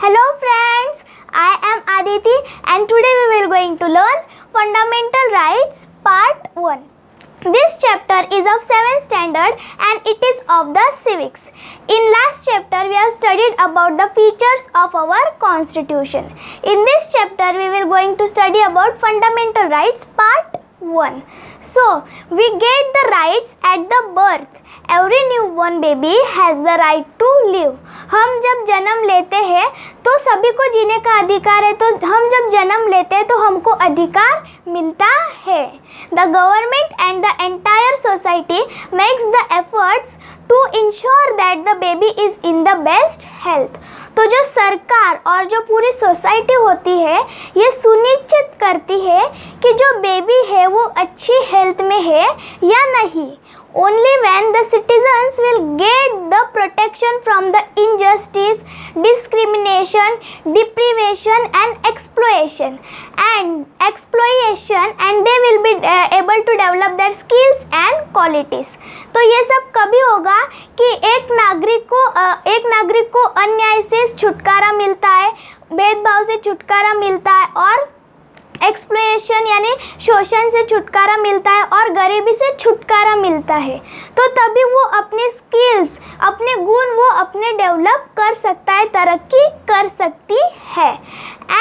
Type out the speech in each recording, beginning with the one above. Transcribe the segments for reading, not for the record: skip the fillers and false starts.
Hello friends, I am Aditi and today we will going to learn Fundamental Rights Part 1. This chapter is of 7th standard and it is of the Civics. In last chapter we have studied about the features of our constitution. In this chapter we will going to study about Fundamental Rights Part 1. So we get the rights at the birth. Every newborn baby has the right to live. हम जब जन्म लेते हैं तो सभी को जीने का अधिकार है, तो हम जब जन्म लेते हैं तो हमको अधिकार मिलता है. The government and the entire society makes the efforts to ensure that the baby is in the best health. तो जो सरकार और जो पूरी सोसाइटी होती है ये सुनिश्चित करती है कि जो बेबी है वो अच्छी हेल्थ में है या नहीं. Only when the citizens will get the protection from the injustice, discrimination, deprivation and exploitation and they will be able to develop their skills and qualities. तो ये सब कभी होगा कि एक नागरिक को अन्याय से छुटकारा मिलता है, भेदभाव से छुटकारा मिलता है और एक्सप्लॉयटेशन यानी शोषण से छुटकारा मिलता है और गरीबी से छुटकारा मिलता है. तो तभी वो अपने स्किल्स, अपने गुण वो अपने डेवलप कर सकता है, तरक्की कर सकती है.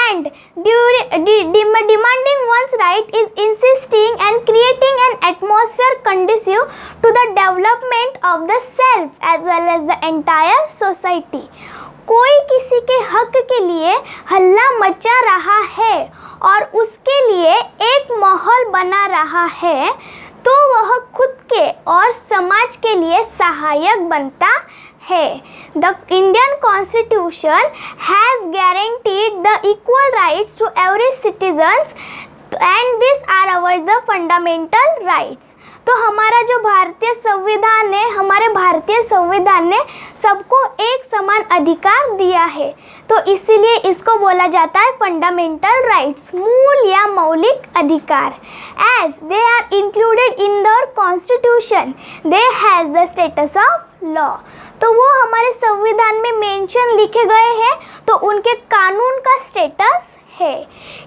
And demanding one's right is insisting and creating an atmosphere conducive to the development of the self as well as the entire society. कोई किसी के हक के लिए हल्ला मचा रहा है और उसके लिए एक माहौल बना रहा है तो वह खुद के और समाज के लिए सहायक बनता है. The Indian Constitution has guaranteed the equal rights to every citizens and these are our the fundamental rights. तो हमारा जो भारतीय संविधान है, हमारे भारतीय संविधान ने सबको एक समान अधिकार दिया है, तो इसीलिए इसको बोला जाता है फंडामेंटल राइट्स, मूल या मौलिक अधिकार. As they are included in the constitution they has the status of law. तो वो हमारे संविधान में मेंशन लिखे गए हैं तो उनके कानून का स्टेटस है.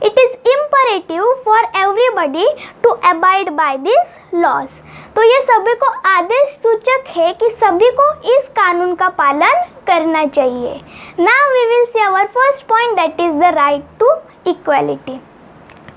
It is imperative for everybody to abide by this laws. तो ये सभी को आदेश सूचक है कि सभी को इस कानून का पालन करना चाहिए. Now we will see our first point that is the right to equality.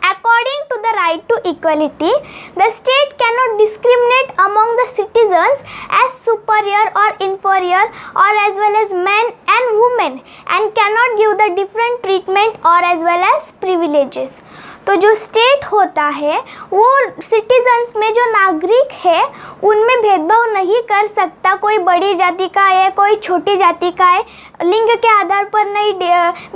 According to the right to equality, the state cannot discriminate among the citizens as superior or inferior or as well as men and women and cannot give the different treatment or as well as privileges. तो जो state होता है वो citizens में जो नागरिक है उनमें भेदभाव नहीं कर सकता. कोई बड़ी जाति का है, कोई छोटी जाति का है, लिंग के आधार पर नहीं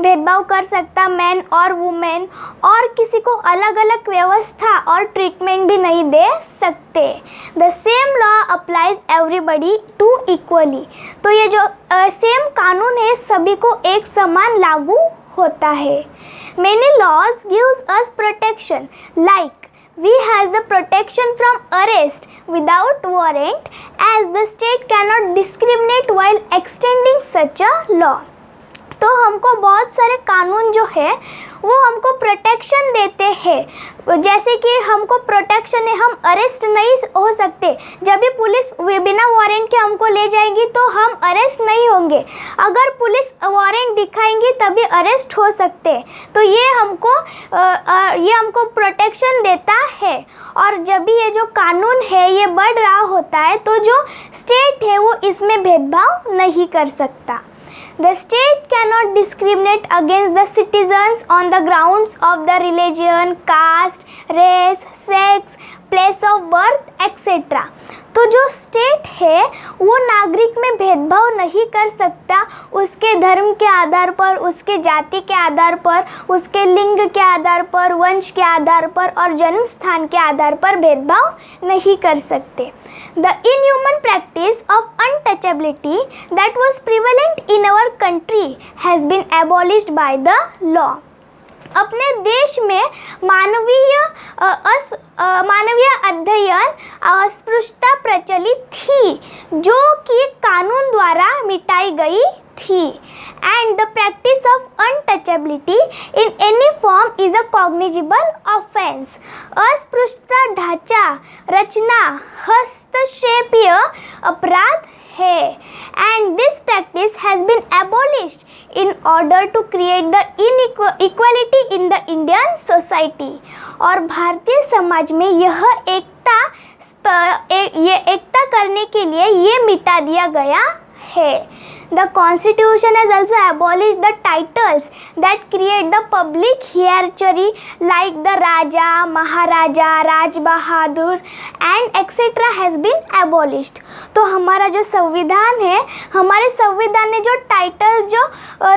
भेदभाव कर सकता मैन और वुमेन, और किसी को अलग अलग व्यवस्था और ट्रीटमेंट भी नहीं दे सकते. The same law applies everybody to equally. तो ये जो सेम कानून है सभी को एक समान लागू होता है. Many laws gives us protection, like we has the protection from arrest without warrant, as the state cannot discriminate while extending such a law. तो हमको बहुत सारे कानून जो है वो हमको प्रोटेक्शन देते हैं. जैसे कि हमको प्रोटेक्शन है, हम अरेस्ट नहीं हो सकते. जब भी पुलिस बिना वारंट के हमको ले जाएगी तो हम अरेस्ट नहीं होंगे. अगर पुलिस वारंट दिखाएंगी तभी अरेस्ट हो सकते. तो ये हमको प्रोटेक्शन देता है. और जब भी ये जो कानून है ये बढ़ रहा होता है तो जो स्टेट है वो इसमें भेदभाव नहीं कर सकता. The state cannot discriminate against the citizens on the grounds of the religion, caste, race, sex, place of birth, etc. तो जो स्टेट है वो नागरिक में भेदभाव नहीं कर सकता. उसके धर्म के आधार पर, उसके जाति के आधार पर, उसके लिंग के आधार पर, वंश के आधार पर और जन्म स्थान के आधार पर भेदभाव नहीं कर सकते. The inhuman practice of untouchability that was prevalent in our country has been abolished by the law. अपने देश में मानवीय अध्ययन अस्पृश्यता प्रचलित थी जो कि कानून द्वारा मिटाई गई थी and the practice of untouchability in any form is a cognizable offence. अस्पृश्यता ढांचा रचना हस्तक्षेपीय अपराध है and this practice has been abolished in order to create the equality in the Indian society. और भारतीय समाज में यह एकता करने के लिए ये मिटा दिया गया है। The Constitution has also abolished the titles that create the public hierarchy like the Raja, Maharaja, Raj Bahadur and etc. has been abolished। तो हमारा जो संविधान है, हमारे संविधान ने जो टाइटल्स जो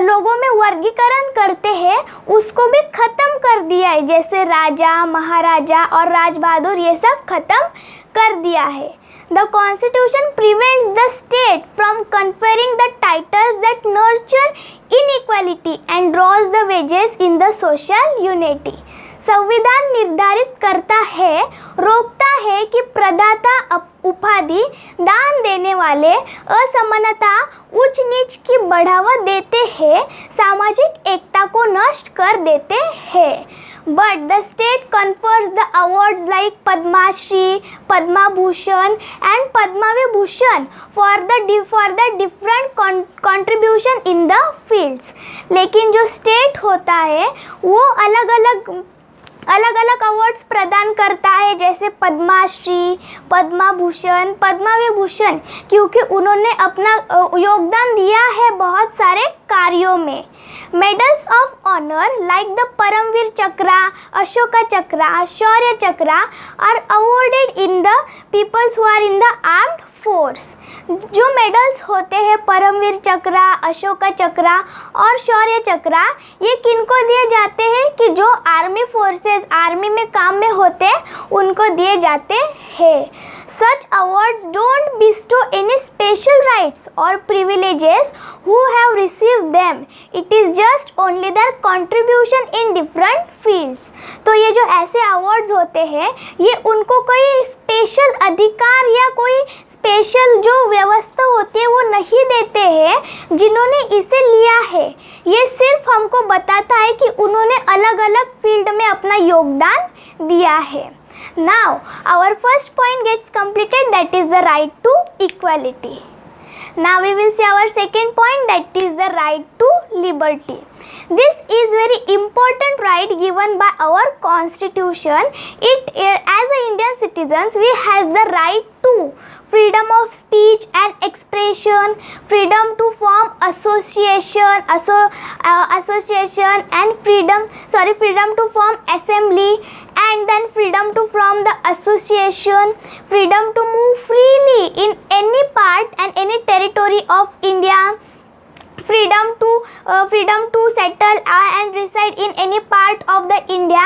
लोगों में वर्गीकरण करते हैं उसको भी ख़त्म कर दिया है, जैसे राजा, महाराजा और राज बहादुर ये सब ख़त्म कर दिया है। The Constitution prevents the state from conferring the titles that nurture inequality and draws the wedges in the social unity। संविधान निर्धारित करता है, रोकता है कि प्रदाता उपाधि दान देने वाले असमानता उच्च नीच की बढ़ावा देते हैं, सामाजिक एकता को नष्ट कर देते हैं। But the state confers the awards like Padma Shri, Padma Bhushan and Padma Vibhushan for the different contribution in the fields। लेकिन जो state होता है वो अलग अलग अवार्ड्स प्रदान करता है, जैसे पद्माश्री, पद्मा भूषण, पद्मा विभूषण, क्योंकि उन्होंने अपना योगदान दिया है बहुत सारे कार्यों में। Medals of honour like the Param Vir Chakra, Ashoka Chakra, Shaurya Chakra are awarded in the peoples who are in the armed force. जो मेडल्स होते हैं परमवीर चक्रा, अशोका चक्रा और शौर्य चक्रा, ये किनको दिए जाते हैं कि जो आर्मी फोर्सेस, आर्मी में काम में होते हैं उनको दिए जाते हैं। Such awards don't bestow any special rights और privileges who have received them, it is just only their contribution in different fields. तो ये जो ऐसे अवार्ड्स होते हैं ये उनको कोई स्पेशल अधिकार या कोई स्पेशल जो व्यवस्था होती है वो नहीं देते हैं जिन्होंने इसे लिया है। ये सिर्फ हमको बताता है कि उन्होंने अलग अलग फील्ड में अपना योगदान दिया है। Now our first point gets completed, that is the right to equality। Now we will see our second point, that is the right to liberty। This is very important right given by our constitution। It as a Indian citizens we has the right to freedom of speech and expression, freedom to form association and freedom to form assembly, and then freedom to form the association, freedom to move freely in any part and any territory of India, freedom to settle and reside in any part of the India,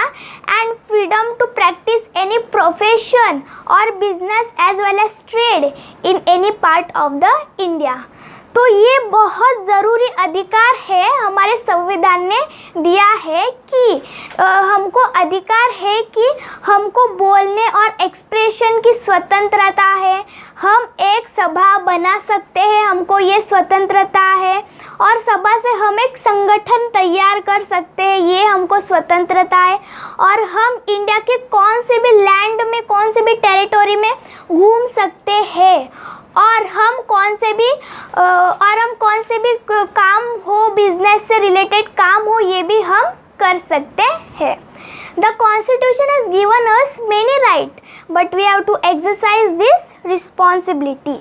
and freedom to practice any profession or business as well as trade in any part of the India। तो ये बहुत ज़रूरी अधिकार है हमारे संविधान ने दिया है कि हमको अधिकार है कि हमको बोलने और एक्सप्रेशन की स्वतंत्रता है, हम एक सभा बना सकते हैं, हमको ये स्वतंत्रता है, और सभा से हम एक संगठन तैयार कर सकते हैं, ये हमको स्वतंत्रता है, और हम इंडिया के कौन से भी लैंड में, कौन से भी टेरिटोरी में घूम सकते हैं, और हम कौन से भी काम हो, बिजनेस से रिलेटेड काम हो, ये भी हम कर सकते हैं। The Constitution has given us many rights, but we have to exercise this responsibility।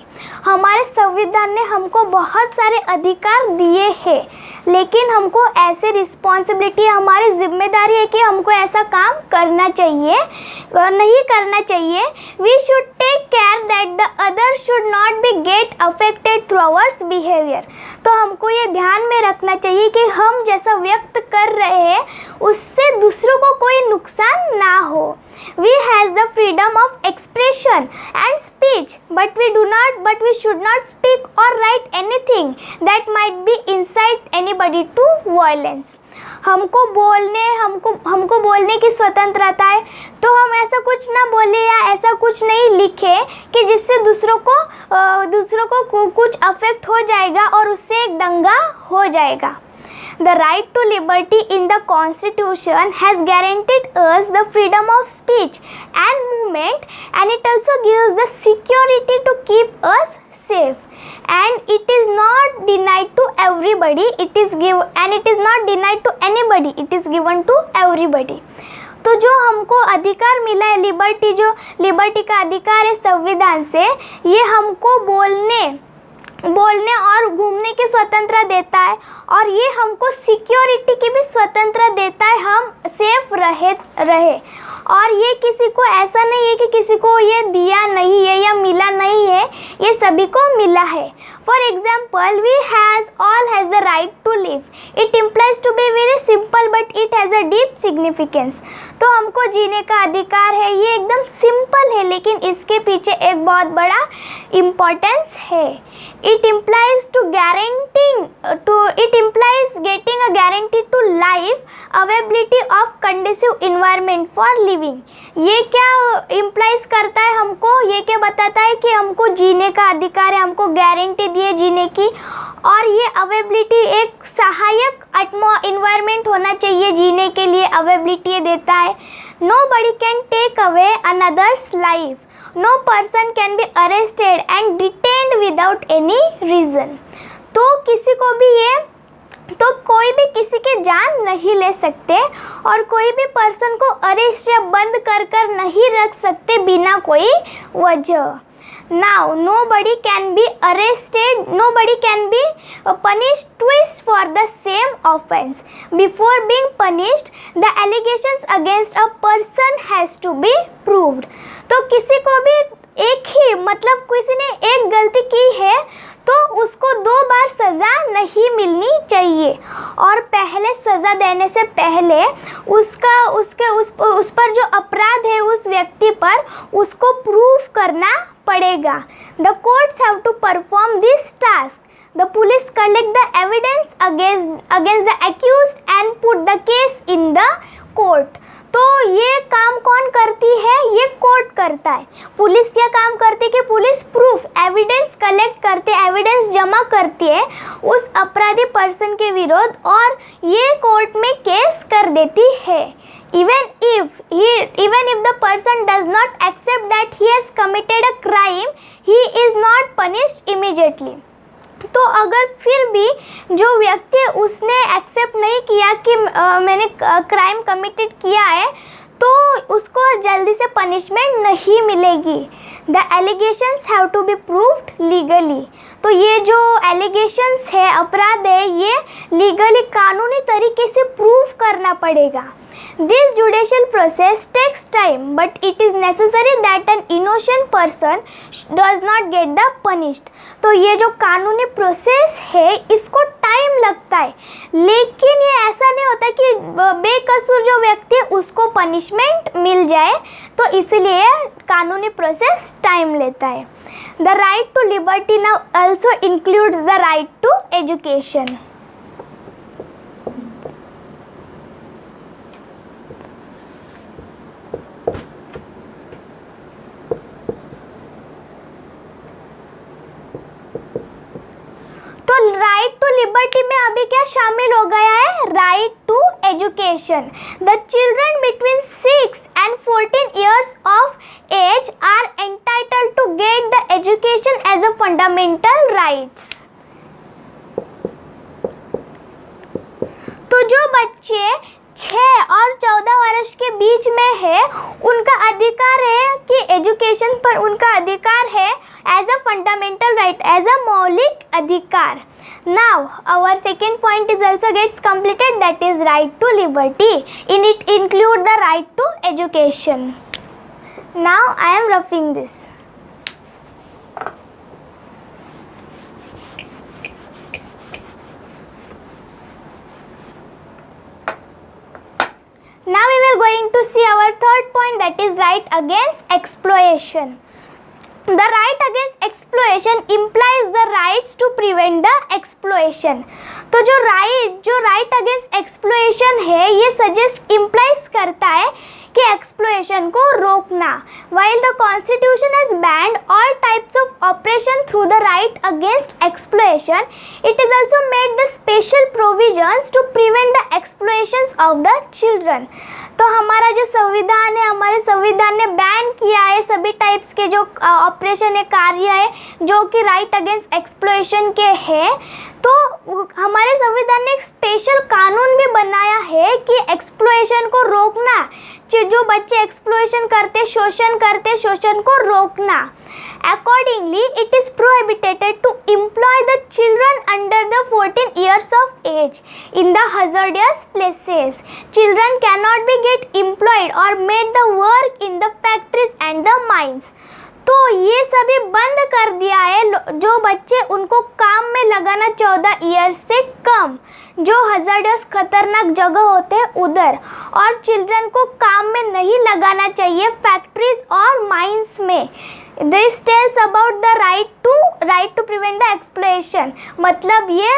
हमारे संविधान ने हमको बहुत सारे अधिकार दिए हैं, लेकिन हमको ऐसे रिस्पॉन्सिबिलिटी, हमारी जिम्मेदारी है कि हमको ऐसा काम करना चाहिए और नहीं करना चाहिए। We should take care that the others should not be get affected through our behavior। तो हमको ये ध्यान में रखना चाहिए कि हम जैसा व्यक्त कर रहे हैं उससे दूसरों को कोई कोई नुकसान ना हो। We has the freedom of expression and speech, but we should not speak or write anything that might be incite anybody to violence. हमको बोलने की स्वतंत्रता है, तो हम ऐसा कुछ ना बोले या ऐसा कुछ नहीं लिखे कि जिससे दूसरों को कुछ अफेक्ट हो जाएगा और उससे एक दंगा हो जाएगा। The right to liberty in the Constitution has guaranteed us the freedom of speech and movement, and it also gives the security to keep us safe. And it is not denied to everybody. It is not denied to anybody. It is given to everybody. तो जो हमको अधिकार मिला है, liberty का अधिकार है संविधान से, ये हमको बोलने और घूमने की स्वतंत्रता देता है, और ये हमको सिक्योरिटी की भी स्वतंत्रता देता है, हम सेफ रहे। और ये किसी को ऐसा नहीं है कि किसी को ये दिया नहीं है या मिला नहीं है, ये सभी को मिला है। For example, we all has the right to live. It implies to be very simple but it has a deep significance. तो हमको जीने का अधिकार है, ये एकदम सिंपल है, लेकिन इसके पीछे एक बहुत बड़ा इम्पोर्टेंस है। It implies getting a guarantee to life, availability of conducive environment for living. ये क्या implies करता है हमको? ये क्या बताता है कि हमको जीने का अधिकार है, हमको गारंटी दिए जीने की, और ये अवेबिलिटी एक सहायक इन्वायरमेंट होना चाहिए जीने के लिए, अवेबिलिटी देता है। Nobody can take away another's life. No person can be arrested and detained without any reason. तो कोई भी किसी के जान नहीं ले सकते और कोई भी पर्सन को अरेस्ट या बंद कर नहीं रख सकते बिना कोई वजह। Now, nobody can be arrested, nobody can be punished twice for the same offense. Before being punished, the allegations against a person has to be proved. तो किसी को भी किसी ने एक गलती की है तो उसको 2 बार सज़ा नहीं मिलनी चाहिए, और पहले सज़ा देने से पहले उस पर जो अपराध है उस व्यक्ति पर, उसको प्रूफ करना पड़ेगा। The courts have to perform this task. The police collect the evidence against the accused and put the case in the court. तो ये काम कौन करती है? ये कोर्ट करता है। पुलिस क्या काम करती है कि पुलिस प्रूफ, एविडेंस कलेक्ट करते, एविडेंस जमा करती है उस अपराधी पर्सन के विरोध, और ये कोर्ट में केस कर देती है। Even if the person does not accept that he has committed a crime, he is not punished immediately. तो अगर फिर भी जो व्यक्ति उसने एक्सेप्ट नहीं किया कि मैंने क्राइम कमिटेड किया है, तो उसको जल्दी से पनिशमेंट नहीं मिलेगी। The allegations have to be proved legally. तो ये जो एलिगेशंस है, अपराध है, ये लीगली कानूनी तरीके से प्रूव करना पड़ेगा। This judicial process takes time, but it is necessary that an innocent person does not get the punished. तो ये जो कानूनी प्रोसेस है इसको टाइम लगता है, लेकिन ये ऐसा नहीं होता कि बेकसूर जो व्यक्ति है उसको पनिशमेंट मिल जाए, तो इसलिए कानूनी प्रोसेस टाइम लेता है। The right to liberty now also includes the right to education. Right to liberty में अभी क्या शामिल हो गया है? Right to education. The children between 6 and 14 years of age are entitled to get the education as a fundamental rights. तो जो बच्चे 6 और 14 वर्ष के बीच में है, उनका अधिकार है कि एजुकेशन पर उनका अधिकार है as a fundamental right, as a मौलिक अधिकार। Now our second point is also gets completed, that is right to liberty. In it include the right to education. Now I am roughing this. Now we are going to third point, that is right against exploitation. The right against exploitation implies the rights to prevent the exploitation. तो जो right against exploitation है, ये suggest implies करता है कि exploitation को रोकना. While the Constitution has banned all types of oppression through the right against exploitation, it has also made the special provisions to prevent the exploitations of the children. तो हमारा जो संविधान है, हमारे संविधान ने बैन किया है सभी टाइप्स के जो ऑपरेशन है, कार्य है जो कि राइट अगेंस्ट एक्सप्लॉयटेशन के हैं. तो हमारे संविधान ने एक स्पेशल कानून भी बनाया है कि एक्सप्लॉयटेशन को रोकना, जो बच्चे एक्सप्लॉयटेशन करते, शोषण को रोकना. Accordingly, it is prohibited to employ the children under the 14 years of age in the hazardous places. Children cannot be get employed or made the work in the factories and the mines. तो ये सभी बंद कर दिया है. जो बच्चे उनको काम में लगाना 14 ईयर्स से कम, जो हजार्डस खतरनाक जगह होते हैं उधर, और चिल्ड्रन को काम में नहीं लगाना चाहिए फैक्ट्रीज और माइंस में. This tells about the right to prevent the exploitation. मतलब ये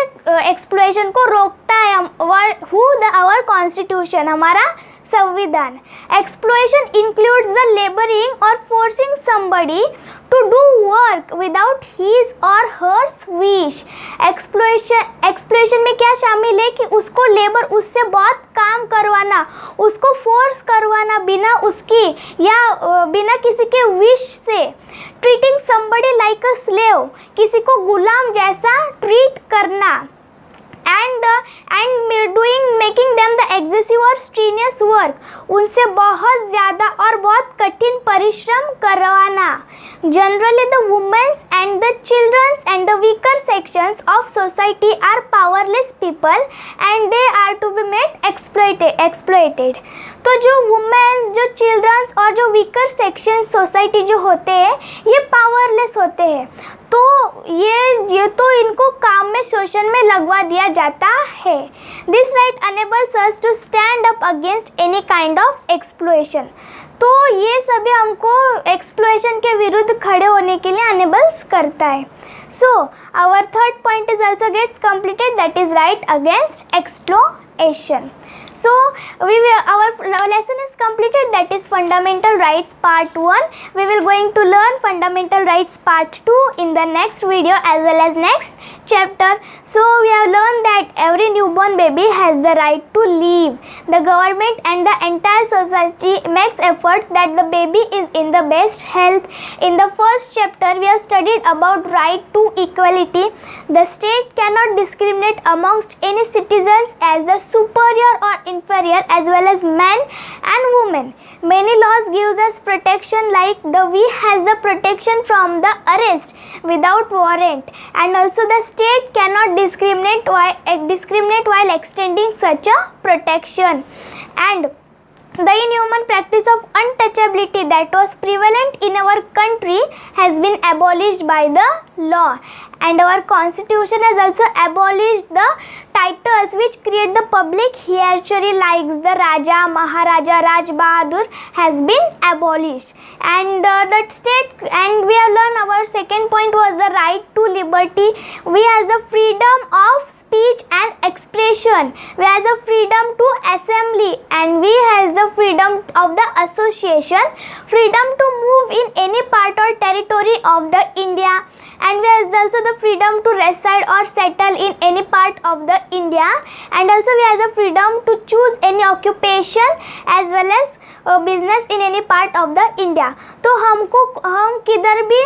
एक्सप्लॉयटेशन को रोकता है आवर कॉन्स्टिट्यूशन, हमारा संविधान. Exploitation includes the labouring or forcing somebody to do work without his or hers wish. Exploitation में क्या शामिल है कि उसको लेबर, उससे बहुत काम करवाना, उसको फोर्स करवाना बिना उसकी या बिना किसी के विश से. Treating somebody like a slave, किसी को गुलाम जैसा ट्रीट करना. and making them the excessive or strenuous work, उनसे बहुत ज़्यादा और बहुत कठिन परिश्रम करवाना. Generally the women and the children and the weaker sections of society are powerless people and they are to be made exploited. तो जो वुमेन्स, जो चिल्ड्रंस और जो वीकर सेक्शन सोसाइटी जो होते हैं, ये पावरलेस होते हैं. तो ये तो इनको काम में, शोषण में लगवा दिया जाता है. This right enables us to stand up against any kind of exploitation. तो ये सभी हमको एक्सप्लॉयटेशन के विरुद्ध खड़े होने के लिए अनेबल्स करता है. So our third point is also gets completed, that is right against exploitation. So our lesson is completed, that is fundamental rights part 1. We will going to learn fundamental rights part 2 in the next video as well as next chapter. So we have learned that every newborn baby has the right to live. The government and the entire society makes efforts that the baby is in the best health. In the first chapter we have studied about right to equality. The state cannot discriminate amongst any citizens as the superior or inferior as well as men and women. Many laws gives us protection, like we has the protection from the arrest without warrant, and also the state cannot discriminate while extending such a protection. And the inhuman practice of untouchability that was prevalent in our country has been abolished by the law. And our constitution has also abolished the titles which create the public hierarchy like the Raja, Maharaja, Raj Bahadur has been abolished. And that state, and we have learned our second point was the right to liberty. We has the freedom of speech and expression. We has the freedom to assembly, and we has the freedom of the association, freedom to move in any part or territory of the India, and we has also the freedom to reside or settle in any part of the India, and also we has the freedom to choose any occupation as well as business in any part of the India. तो हम किधर भी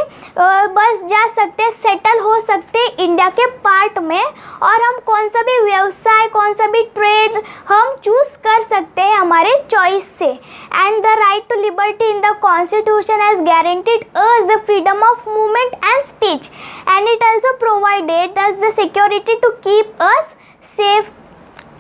बस जा सकते, settle हो सकते India के पार्ट में, और हम कौन सा भी व्यवसाय, कौन सा भी ट्रेड हम चूज़ कर सकते हैं हमारे चॉइस से. And the right to liberty in the constitution has guaranteed us the freedom of movement and speech, and it also provided us the security to keep us safe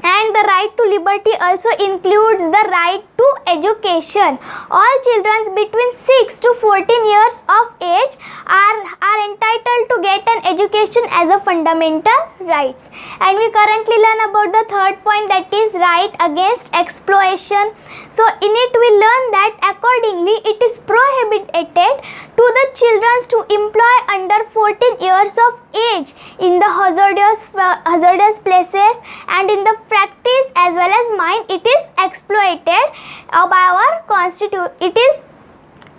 And the right to liberty also includes the right to education. All children between 6 to 14 years of age are entitled to get an education as a fundamental rights. And we currently learn about the third point, that is right against exploitation. So in it we learn that accordingly it is prohibited to the children to employ under 14 years of age in the hazardous places, and in the practice as well as mine it is exploited by our constitution. It is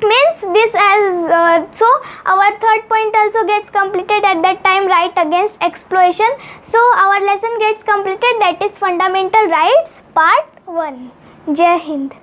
means this as so our third point also gets completed at that time, right against exploitation. So our lesson gets completed, that is fundamental rights part 1. Jai Hind.